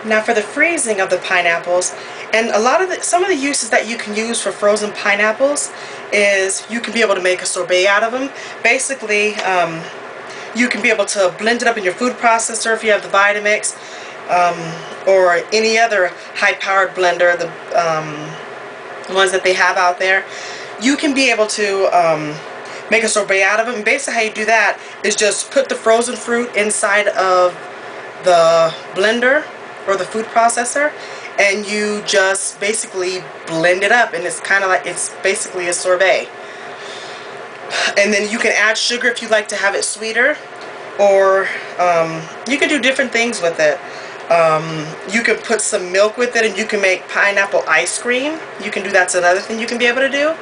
Now for the freezing of the pineapples, and some of the uses that you can use for frozen pineapples is you can be able to make a sorbet out of them. Basically, you can be able to blend it up in your food processor if you have the Vitamix, or any other high-powered blender, the ones that they have out there. You can be able to make a sorbet out of them. And basically how you do that is just put the frozen fruit inside of the blender or the food processor, and you just basically blend it up, and it's kind of like, it's basically a sorbet. And then you can add sugar if you'd like to have it sweeter, or you can do different things with it. You can put some milk with it, and you can make pineapple ice cream. You can do, that's another thing you can be able to do.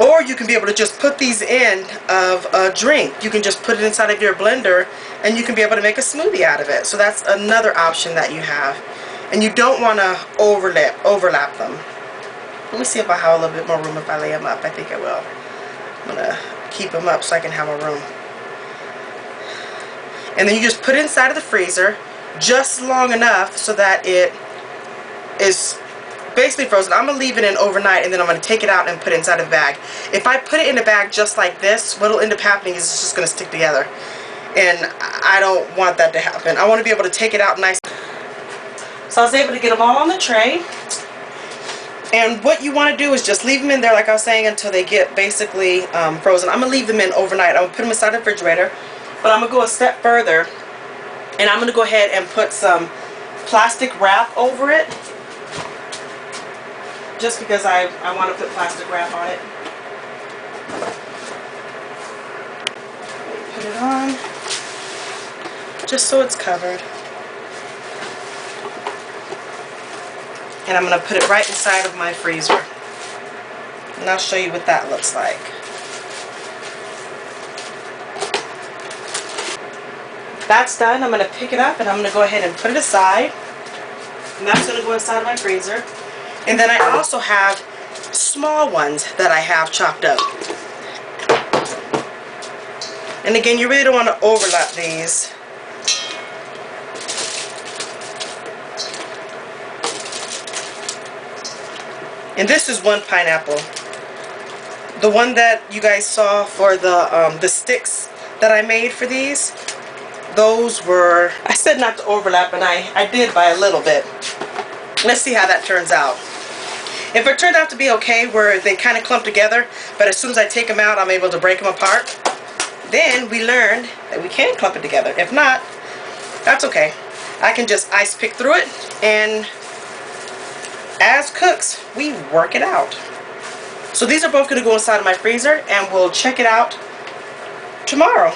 Or you can be able to just put these in of a drink. You can just put it inside of your blender, and you can be able to make a smoothie out of it. So that's another option that you have. And you don't want to overlap them. Let me see if I have a little bit more room if I lay them up. I think I will. I'm going to keep them up so I can have a room. And then you just put it inside of the freezer just long enough so that it is basically frozen. I'm going to leave it in overnight, and then I'm going to take it out and put it inside of a bag. If I put it in a bag just like this, what will end up happening is it's just going to stick together. And I don't want that to happen. I want to be able to take it out nice. So I was able to get them all on the tray. And what you want to do is just leave them in there, like I was saying, until they get basically frozen. I'm going to leave them in overnight. I'm going to put them inside the refrigerator. But I'm going to go a step further, and I'm going to go ahead and put some plastic wrap over it. Just because I want to put plastic wrap on it. Put it on, just so it's covered. And I'm going to put it right inside of my freezer. And I'll show you what that looks like. That's done. I'm going to pick it up, and I'm going to go ahead and put it aside. And that's going to go inside my freezer. And then I also have small ones that I have chopped up. And again, you really don't want to overlap these. And this is one pineapple. The one that you guys saw for the sticks that I made for these, those were, I said not to overlap, and I did by a little bit. Let's see how that turns out. If it turned out to be okay, where they kind of clump together, but as soon as I take them out, I'm able to break them apart, then we learned that we can clump it together. If not, that's okay. I can just ice pick through it, and as cooks, we work it out. So these are both going to go inside of my freezer, and we'll check it out tomorrow.